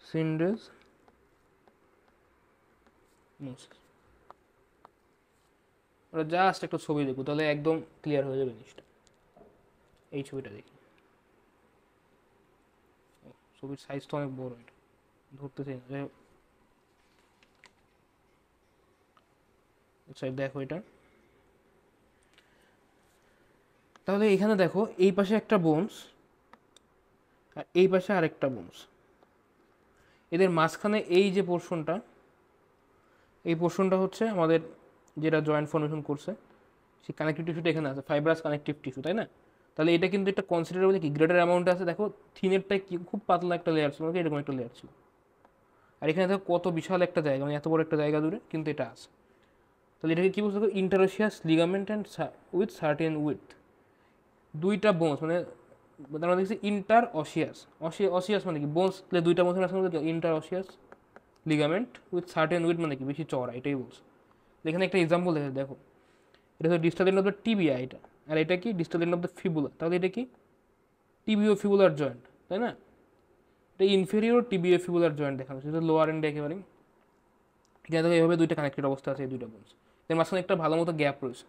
সিনডেসমোসিস ওরা জাস্ট একটা ছবি দেখো, তাহলে একদম ক্লিয়ার হয়ে যাবে জিনিসটা। এই ছবিটা দেখি, ছবির সাইজ তো অনেক বড়, এটা ধরতেছি না, যাই হোক। আচ্ছা, দেখো এটা, তাহলে এখানে দেখো এই পাশে একটা বোনস আর এই পাশে আরেকটা বোনস, এদের মাঝখানে এই যে পোর্শনটা, এই পোর্শনটা হচ্ছে আমাদের যেটা জয়েন্ট ফর্মেশন করছে, সেই কানেকটিভ টিস্যুটা এখানে আছে, ফাইব্রাস কানেকটিভ টিস্যু, তাই না? তাহলে এটা কিন্তু একটা কনসিডারেবল কি গ্রেটার অ্যামাউন্টে আছে। দেখো থিনেরটা কি খুব পাতলা একটা লেয়ার ছিল, এরকম একটা লেয়ার ছিল, আর এখানে দেখো কত বিশাল একটা জায়গা, মানে এত বড় একটা জায়গা দূরে কিন্তু এটা আছে। তাহলে এটাকে কি বলতে, interosseous ligament and with certain with, দুইটা বোনস, মানে আমরা দেখছি ইন্টার অসিয়াস। অসিয়াস মানে কি, বোনস দুইটা বোনসের মাঝখানে interosseous ligament with certain with মানে কি বেশি চওড়া, এটাই বলছে। এখানে একটা এক্সাম্পল দেখো, এটা হচ্ছে distal end of the tibia, এটা, আর এটা কি distal end of the fibula. তাহলে এটা কি টিবিও ফিবুলার জয়েন্ট, তাই না? এটা ইনফেরিয়র টিবিও ফিবুলার জয়েন্ট দেখানো হচ্ছে, এটা লোয়ার এন্ডে একেবারে। এখানে দেখো এইভাবে দুইটা কানেক্টেড অবস্থা আছে, এই দুইটা বোনস, এর মাঝখানে একটা ভালো মতো গ্যাপ রয়েছে।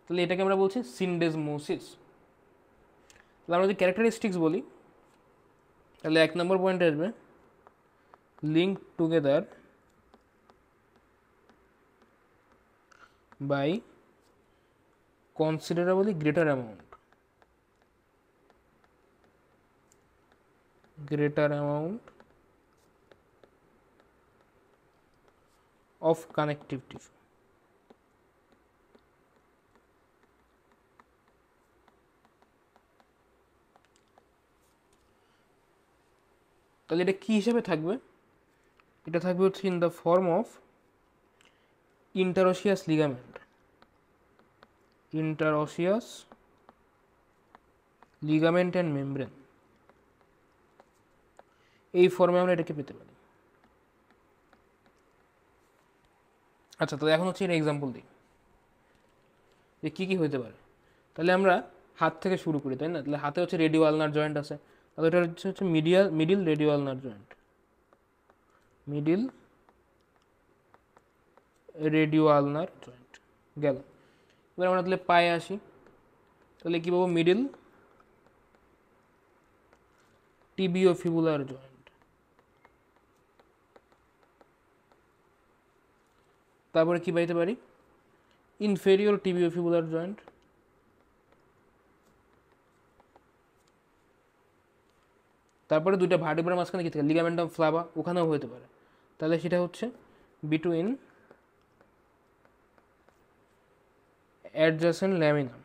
তাহলে এটাকে আমরা বলছি সিনডেসমোসিস। তাহলে আমরা যদি ক্যারেক্টারিস্টিক্স বলি, তাহলে 1 নম্বর পয়েন্টে আসবে link together by considerably greater amount of connective tissue। তাহলে এটা কি হিসেবে থাকবে, এটা থাকবে হচ্ছে in the form of interosseous ligament, interosseous ligament and membrane, এই ফর্মে আমরা এটাকে পেতে পারি। আচ্ছা, তো এখন হচ্ছে এটা এক্সাম্পল দিই যে কী কী হতে পারে। তাহলে আমরা হাত থেকে শুরু করি, তাই না? তাহলে হাতে হচ্ছে রেডিও আলনার জয়েন্ট আছে, তাহলে এটা হচ্ছে middle radio ulnar joint, middle radio ulnar joint গেল। এবার আমরা তাহলে পায়ে আসি, তাহলে কী পাবো, মিডিল টিবিও ফিবুলার জয়েন্ট। তারপরে কি পাইতে পারি, ইনফেরিয়র টিবিও ফিবুলার জয়েন্ট। তারপরে দুইটা ভার্টিব্রার মাঝখানে কি থাকে, লিগামেন্টাম ফ্লাভা, ওখানেও হতে পারে। তাহলে সেটা হচ্ছে between adjacent lamina,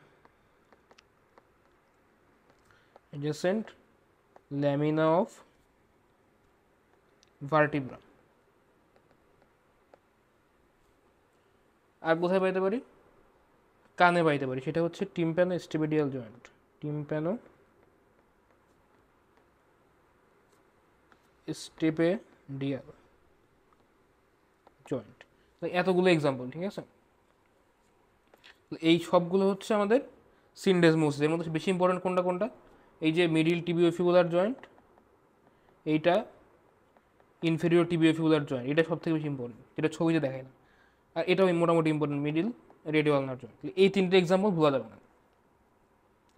adjacent lamina of vertebra। আর কোথায় পাইতে পারি, কানে পাইতে পারি, সেটা হচ্ছে টিম্প্যানো স্টিবিডিয়াল জয়েন্ট, টিম্প্যানো স্টেপেডিয়াল জয়েন্ট। এতগুলো এক্সাম্পল, ঠিক আছে। এই সবগুলো হচ্ছে আমাদের সিনডেসমোসিস। এর মধ্যে বেশি ইম্পর্টেন্ট কোনটা কোনটা, এই যে মিডিল টিবিওফিবুলার জয়েন্ট, এইটা ইনফেরিয়র টিবিওফিবুলার জয়েন্ট, এটা সব থেকে বেশি ইম্পর্টেন্ট, যেটা ছবিতে দেখায় না। আর এটাও মোটামুটি important, middle radio ulnar joint. এই তিনটে এক্সাম্পল ভুলা যাবে না।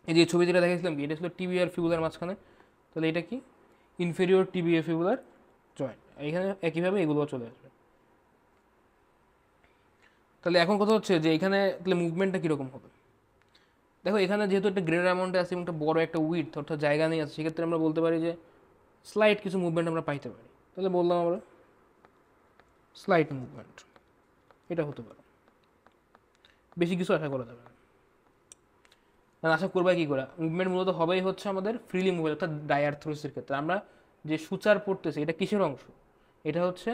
এই যে ছবি যেটা দেখাইছিলাম কি, এটা ছিল টিবি আর ফিবুলার মাঝখানে, তাহলে এটা কি ইনফেরিয়র টিবিওফিবুলার জয়েন্ট। এখানে একইভাবে এগুলো চলে আসবে। তাহলে এখন কথা হচ্ছে যে এখানে তাহলে মুভমেন্টটা কীরকম হবে। দেখো এখানে যেহেতু একটা গ্রেটার অ্যামাউন্টে আছে এবং একটা বড় একটা উইডথ অর্থাৎ জায়গা নেই আছে, সেক্ষেত্রে আমরা বলতে পারি যে স্লাইড কিছু মুভমেন্ট আমরা পাইতে পারি। তাহলে বললাম আমরা স্লাইড মুভমেন্ট, এটা হতে পারে, বেশি কিছু আশা করা যাবে না। আশা করবা কি করে, মুভমেন্ট মূলত হবেই হচ্ছে আমাদের ফ্রিলি মুভেল অর্থাৎ ডায়ারথ্রোসিসের ক্ষেত্রে। আমরা যে সূচার পড়তেছি এটা কিসের অংশ, এটা হচ্ছে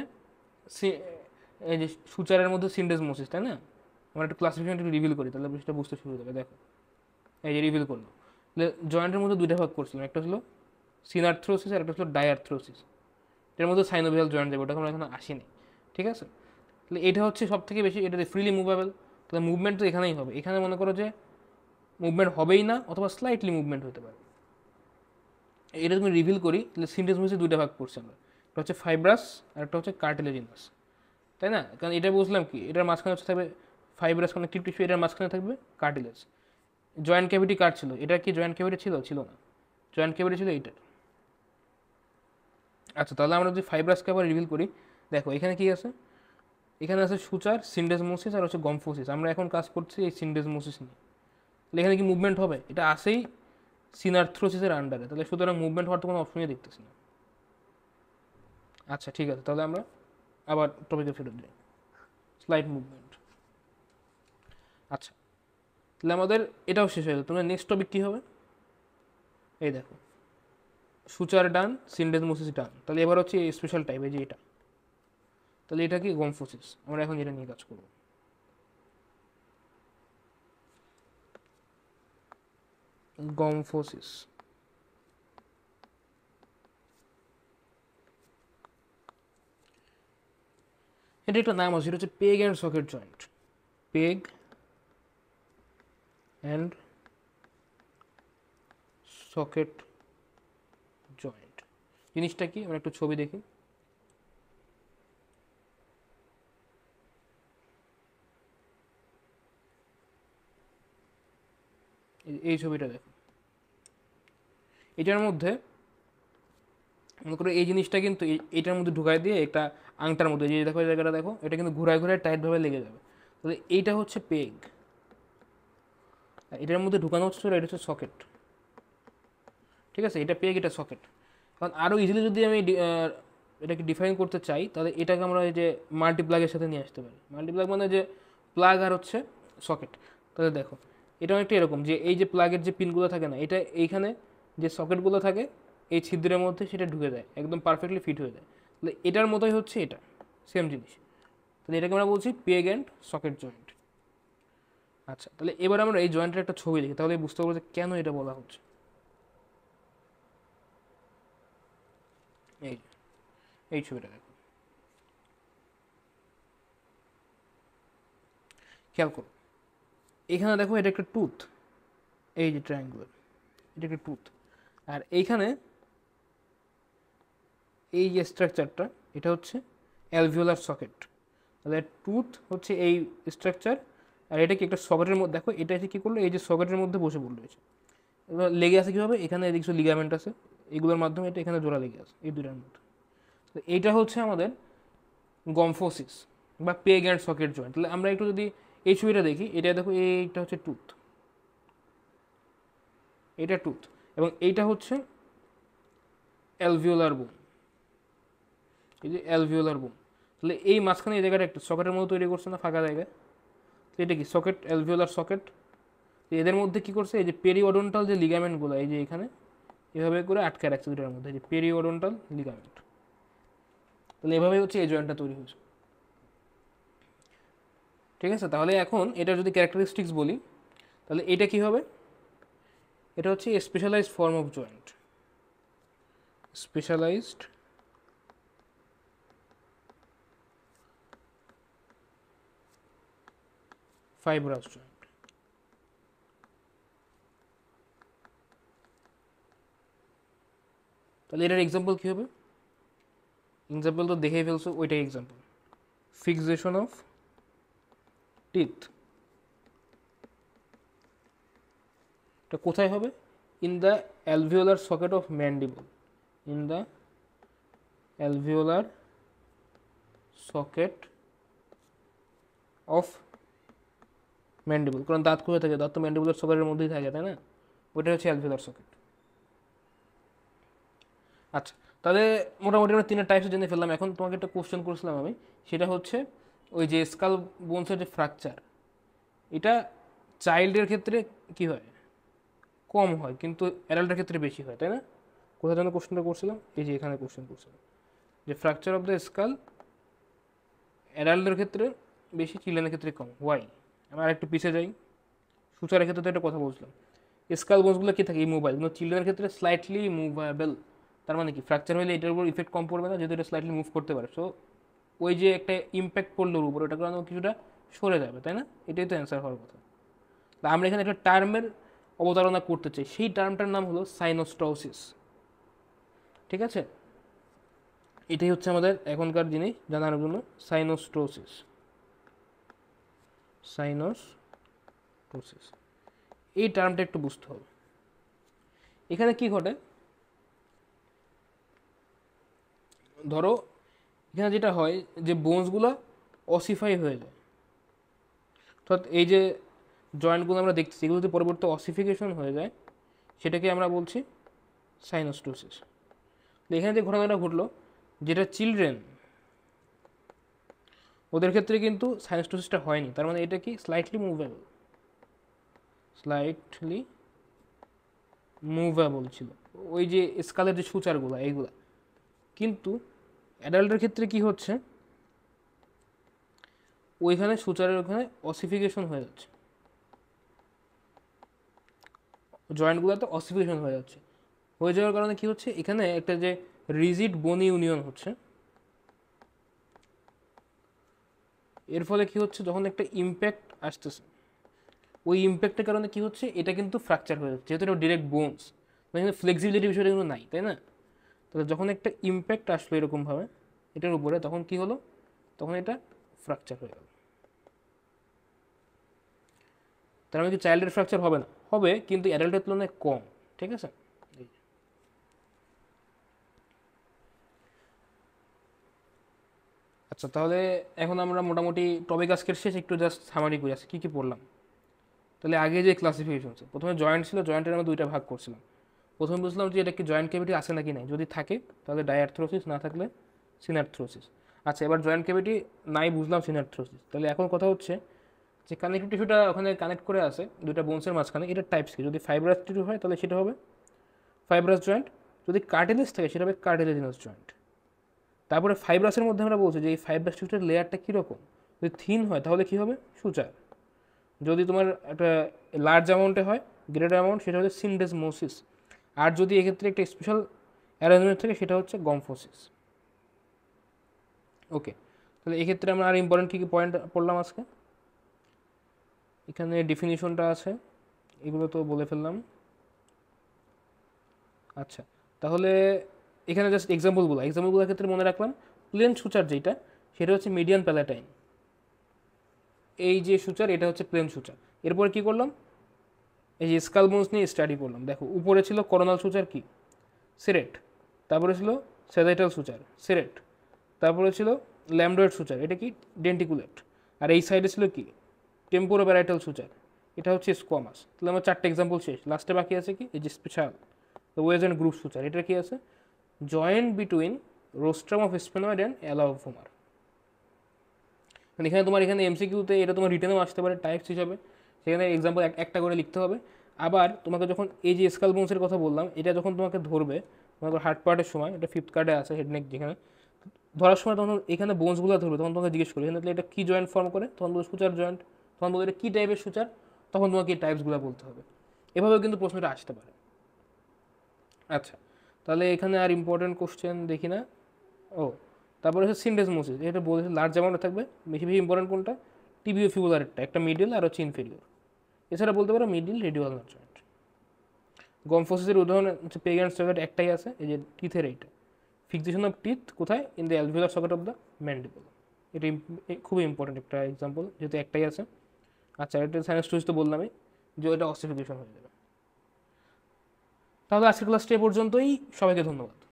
এই যে সূচারের মধ্যে সিনডেসমোসিস, তাই না। আমরা একটা ক্লাসিফিকেশন একটু রিভিল করি, তাহলে সেটা বুঝতে শুরু হবে। দেখো এই যে রিভিল করলো, জয়েন্টের মধ্যে দুইটা ভাগ করছিলাম, একটা হলো সিনার্থ্রোসিস আর একটা হলো ডায়ারথ্রোসিস। এটার মধ্যে সাইনোভিয়াল জয়েন্ট যাবে, ওটাকে আমরা এখন আসিনি, ঠিক আছে। তাহলে এটা হচ্ছে সব থেকে বেশি, এটাতে ফ্রিলি মুভেবল, তাহলে মুভমেন্ট তো এখানেই হবে। এখানে মনে করো যে মুভমেন্ট হবেই না অথবা স্লাইটলি মুভমেন্ট হতে পারে। এটা তুমি রিভিল করি, তাহলে সিনডেসমোসিস দুইটা ভাগ করছি আমরা, একটা হচ্ছে ফাইব্রাস আর একটা হচ্ছে কার্টিলেজিনাস, তাই না। কারণ এটা বুঝলাম কি, এটার মাঝখানে হচ্ছে থাকবে ফাইব্রাস কানেকটিভ টিস্যু, এটার মাঝখানে থাকবে কার্টিলেজ। জয়েন্ট ক্যাভিটি কার ছিল, এটা কি জয়েন্ট ক্যাভিটি ছিল, ছিল না, জয়েন্ট ক্যাভিটি ছিল এইটার। আচ্ছা, তাহলে আমরা যদি ফাইব্রাসকে আবার রিভিল করি, দেখো এখানে কি আছে, এখানে আছে সূচার, সিনডেসমোসিস আর হচ্ছে গম্ফোসিস। আমরা এখন কাজ করছি এই সিনডেসমোসিস নিয়ে। তাহলে এখানে কি মুভমেন্ট হবে, এটা আসেই সিনার্থ্রোসিসের আন্ডারে, তাহলে সুতরাং মুভমেন্ট হওয়ার তো কোনো অপশনই দেখতেছি না। আচ্ছা ঠিক আছে, তাহলে আমরা আবার টপিকে ফেরত যাই, স্লাইড মুভমেন্ট। আচ্ছা, তাহলে আমাদের এটাও শেষ হয়ে গেল। তোমার নেক্সট টপিক কী হবে, এই দেখো সূচার ডান, সিনডেসমোসিস ডান। তাহলে এবার হচ্ছে এই স্পেশাল টাইপ, এই যে এটা, তাহলে এটা কি গম্ফোসিস। আমরা এখন এটা নিয়ে কাজ করব। গম্ফোসিস, এটা একটা নাম আছে, এটা হচ্ছে peg and socket joint. Peg and socket joint জিনিসটা কি, আমরা একটু ছবি দেখি। এই ছবিটা দেখো, এটার মধ্যে মনে করো এই জিনিসটা কিন্তু এটার মধ্যে ঢুকাই দিয়ে একটা আংটার মধ্যে, যে দেখো এই জায়গাটা দেখো, এটা কিন্তু ঘুরায় ঘুরায় টাইটভাবে লেগে যাবে। তাহলে এইটা হচ্ছে পেগ, এটার মধ্যে ঢুকানো হচ্ছে, এটা হচ্ছে সকেট, ঠিক আছে। এটা পেগ, এটা সকেট। কারণ আরও ইজিলি যদি আমি এটাকে ডিফাইন করতে চাই, তাহলে এটাকে আমরা এই যে মাল্টিপ্লাগের সাথে নিয়ে আসতে পারি। মাল্টিপ্লাগ মানে যে প্লাগ আর হচ্ছে সকেট। তাহলে দেখো এটা অনেকটা এরকম, যে এই যে প্লাগের যে পিনগুলো থাকে না, এটা এইখানে যে সকেটগুলো থাকে এই ছিদ্রের মধ্যে সেটা ঢুকে যায়, একদম পারফেক্টলি ফিট হয়ে যায়। তাহলে এটার মতোই হচ্ছে এটা, সেম জিনিস। তাহলে এটাকে আমরা বলছি পেগ অ্যান্ড সকেট জয়েন্ট। আচ্ছা, তাহলে এবার আমরা এই জয়েন্টের একটা ছবি দেখি, তাহলে বুঝতে পারবো যে কেন এটা বলা হচ্ছে। এই এই ছবিটা দেখো, খেয়াল করো এখানে দেখো, এটা একটা টুথ, এই যে ট্রায়াঙ্গুলার, এটা একটা টুথ। আর এইখানে এই যে স্ট্রাকচারটা, এটা হচ্ছে অ্যালভিওলার সকেট। তাহলে টুথ হচ্ছে এই স্ট্রাকচার, আর এটা কি একটা সকেটের মধ্যে, দেখো এটা এসে কী করলো, এই যে সকেটের মধ্যে বসে পড়লো, এসে এবার লেগে আছে কীভাবে, এখানে এদিকে কিছু লিগামেন্ট আছে, এগুলোর মাধ্যমে এটা এখানে জোড়া লেগে আছে এই দুটার মধ্যে। তো এইটা হচ্ছে আমাদের গম্ফোসিস বা পেগ অ্যান্ড সকেট জয়েন্ট। তাহলে আমরা একটু যদি এই ছবিটা দেখি, এটা দেখো এইটা হচ্ছে টুথ, এটা টুথ, এবং এইটা হচ্ছে অ্যালভিওলার বোন, এই যে অ্যালভিওলার বোন। তাহলে এই মাঝখানে এই জায়গাটা একটা সকেটের মতো তৈরি করছে না, ফাঁকা জায়গায়। তো এটা কি সকেট, অ্যালভিওলার সকেট। এদের মধ্যে কি করছে, এই যে পেরিওডন্টাল যে লিগামেন্টগুলো, এই যে এখানে এভাবে করে আটকে রাখছে দুটার মধ্যে, যে পেরিওডন্টাল লিগামেন্ট। তাহলে এভাবেই হচ্ছে এই জয়েন্টটা তৈরি হয়েছে, ঠিক আছে। তাহলে এখন এটার যদি ক্যারেক্টারিস্টিক্স বলি, তাহলে এটা কি হবে, এটা হচ্ছে specialised form of joint, specialised fibrous joint. তাহলে এটার এক্সাম্পল কী হবে? এক্সাম্পল তো দেখেই ফেলছো, ওইটাই এক্সাম্পল। ফিক্সেশন অফ টিথ, এটা কোথায় হবে? In the alveolar socket of mandible, in the alveolar socket of mandible. কারণ দাঁত কোথায় থাকে? দাঁত তো ম্যান্ডিবুলার সকেটের মধ্যেই থাকে, তাই না? ওইটা হচ্ছে অ্যালভিওলার সকেট। আচ্ছা, তাহলে মোটামুটি আমরা তিনটা টাইপস জেনে ফেললাম। এখন তোমাকে একটা কোশ্চেন করেছিলাম আমি, সেটা হচ্ছে ওই যে স্কাল বোনসের যে ফ্র্যাকচার, এটা চাইল্ডের ক্ষেত্রে কি হয়? কম হয়, কিন্তু অ্যাডাল্টের ক্ষেত্রে বেশি হয়, তাই না? কোথায় যেন কোশ্চেনটা করছিলাম? এই যে এখানে কোশ্চেন করছিলাম যে ফ্র্যাকচার অফ দ্য স্কাল অ্যাডাল্টের ক্ষেত্রে বেশি, চিলড্রেনের ক্ষেত্রে কম। ওয়াই? আমরা আরেকটু পিছিয়ে যাই। সুচারের ক্ষেত্রে তো একটা কথা বলছিলাম, স্কাল বোনসগুলো কি থাকে? ইমুভাইল, কিন্তু চিলড্রেনের ক্ষেত্রে স্লাইটলি মুভেবল। তার মানে কি, ফ্র্যাকচার হলে এটার উপর ইফেক্ট কম পড়বে না, যেহেতু এটা স্লাইটলি মুভ করতে পারে। সো ওই যে একটা ইম্প্যাক্ট পড়লো ওর উপর, ওটা কারণে কিছুটা সরে যাবে, তাই না? এটাই তো অ্যান্সার হওয়ার কথা। তা আমরা এখানে একটা টার্মের অবতারণা করতে চাই, সেই টার্মটার নাম হলো সাইনোস্টোসিস। ঠিক আছে, এটাই হচ্ছে আমাদের এখনকার জিনিস জানার জন্য, সাইনোস্টোসিস। সাইনোস্টোসিস, এই টার্মটা একটু বুঝতে হবে। এখানে কি ঘটে? ধরো এখানে যেটা হয় যে বোনসগুলো অসিফাই হয়ে যায়, অর্থাৎ এই যে জয়েন্টগুলো আমরা দেখতেছি এগুলো যদি পরবর্তী অসিফিকেশন হয়ে যায়, সেটাকে আমরা বলছি সাইনোস্টোসিস। এখানে যে ঘটনাটা ঘটলো, যেটা চিলড্রেন, ওদের ক্ষেত্রে কিন্তু সাইনোস্টোসিসটা হয়নি। তার মানে এটা কি? স্লাইটলি মুভেবল, স্লাইটলি মুভেবল ছিল ওই যে স্কালের যে সূচারগুলো এইগুলা। কিন্তু অ্যাডাল্টের ক্ষেত্রে কি হচ্ছে? ওইখানে সূচারের ওখানে অসিফিকেশন হয়ে যাচ্ছে, জয়েন্টগুলোতে অসিফিকেশন হয়ে যাচ্ছে। হয়ে যাওয়ার কারণে কি হচ্ছে? এখানে একটা যে রিজিড বোন ইউনিয়ন হচ্ছে, এর ফলে কি হচ্ছে? যখন একটা ইম্প্যাক্ট আসতেছে, ওই ইম্প্যাক্টের কারণে কি হচ্ছে? এটা কিন্তু ফ্র্যাকচার হয়ে যাচ্ছে, যেহেতু এটা ডিরেক্ট বোনস, মানে কিন্তু ফ্লেক্সিবিলিটি বিষয়টা কিন্তু নাই, তাই না? তাহলে যখন একটা ইম্প্যাক্ট আসলো এরকমভাবে এটার উপরে, তখন কি হলো? তখন এটা ফ্র্যাকচার হয়ে গেল। তার মানে কি চাইল্ডের ফ্র্যাকচার হবে না? হবে, কিন্তু অ্যাডাল্টের তুলনায় কম। ঠিক আছে, আচ্ছা তাহলে এখন আমরা মোটামুটি টপিক আজকের শেষ, একটু জাস্ট সামারি করে আসি কী কী পড়লাম। তাহলে আগে যে ক্লাসিফিকেশন ছিল, প্রথমে জয়েন্ট ছিল, জয়েন্টের আমরা দুইটা ভাগ করছিলাম। প্রথমে বুঝলাম যে এটা কি জয়েন্ট ক্যাভিটি আছে নাকি নাই, যদি থাকে তাহলে ডায়ার্থ্রোসিস, না থাকলে সিনার্থ্রোসিস। আচ্ছা, এবার জয়েন্ট ক্যাভিটি নাই বুঝলাম, সিনার্থ্রোসিস। তাহলে এখন কথা হচ্ছে যে কানেক্টিভ টিস্যুটা ওখানে কানেক্ট করে আছে দুইটা বোনসের মাঝখানে, এটার টাইপস কি? যদি ফাইব্রাস টিস্যু হয় তাহলে সেটা হবে ফাইব্রাস জয়েন্ট, যদি কার্টিলেজ থাকে সেটা হবে কার্টিলেজিনাস জয়েন্ট। তারপরে ফাইব্রাসের মধ্যে আমরা বলছি যে এই ফাইব্রাস টিস্যুটার লেয়ারটা কীরকম, যদি থিন হয় তাহলে কী হবে? সূচার। যদি তোমার একটা লার্জ অ্যামাউন্টে হয়, গ্রেটার অ্যামাউন্ট, সেটা হচ্ছে সিনডেসমোসিস। আর যদি এক্ষেত্রে একটা স্পেশাল অ্যারেঞ্জমেন্ট থাকে সেটা হচ্ছে গম্ফোসিস। ওকে, তাহলে এক্ষেত্রে আমরা আর ইম্পর্টেন্ট কী কী পয়েন্ট পড়লাম আজকে? এখানে ডেফিনিশনটা আছে, এগুলো তো বলে ফেললাম। আচ্ছা, তাহলে এখানে জাস্ট এক্সাম্পলগুলোর ক্ষেত্রে মনে রাখলাম, প্লেন সূচার যেটা, সেটা হচ্ছে মিডিয়ান প্যালাটাইন। এই যে সূচার, এটা হচ্ছে প্লেন সূচার। এরপরে কি করলাম? এই যে স্কাল বোনস নিয়ে স্টাডি করলাম। দেখো উপরে ছিল করোনাল সূচার, কি? সেরেট। তারপরে ছিল স্যাজাইটাল সূচার, সেরেট। তারপরে ছিল ল্যামডয়েড সূচার, এটা কি? ডেন্টিকুলেট। আর এই সাইডে ছিল কি? টেম্পোরোপ্যারাইটাল সূচার, এটা হচ্ছে স্কোয়ামাস। তাহলে আমার চারটে এক্সাম্পল শেষ। লাস্টে বাকি আছে কি? এই যে special wedge and groove suture, এটা কি আছে? Joint between rostrum of sphenoid and ala of vomer. মানে এখানে তোমার এখানে এমসিকিউতে এটা তোমার রিটেনেও আসতে পারে টাইপস হিসাবে, সেখানে এক্সাম্পল একটা করে লিখতে হবে। আবার তোমাকে যখন এই যে স্কাল বোনসের কথা বললাম, এটা যখন তোমাকে ধরবে তোমাকে হার্ড পার্টের সময়, এটা ফিফথ কার্ডে আছে হেড নেক, যেখানে ধরার সময় তখন এখানে বোনসগুলো ধরবে, তখন তোমাকে জিজ্ঞেস করবে এখানে এটা কী জয়েন্ট ফর্ম করে, তখন বলবে সূচার জয়েন্ট। তখন বলবে এটা কী টাইপের সূচার, তখন তোমাকে এই টাইপসগুলো বলতে হবে। এভাবেও কিন্তু প্রশ্নটা আসতে পারে। আচ্ছা, তাহলে এখানে আর ইম্পর্টেন্ট কোশ্চেন দেখি না। ও, তারপরে হচ্ছে সিনডেসমোসিস, এটা বলেছে লার্জ অ্যামাউন্টে থাকবে। বেশি বেশি ইম্পর্টেন্ট কোনটা? টিবিও ফিবুলার একটা মিডিল আর হচ্ছে ইনফেরিয়র। এছাড়া বলতে পারো মিডিল রেডিও আলনার জয়েন্ট। গমফোসিসের উদাহরণ হচ্ছে পেগান স্টেরয়েড একটাই আছে, এই যে টিথের এইটা, ফিক্সেশন অফ টিথ কোথায়, in the alveolar socket of the mandible. এটা খুবই ইম্পর্টেন্ট একটা এক্সাম্পল, যেহেতু একটাই আছে। আচ্ছা, এটা সাইনাস টুইস তো বললামই যে এটা অস্টিফিকেশন হয়ে যাবে। তাহলে আজকের ক্লাসটা এ পর্যন্তই, সবাইকে ধন্যবাদ।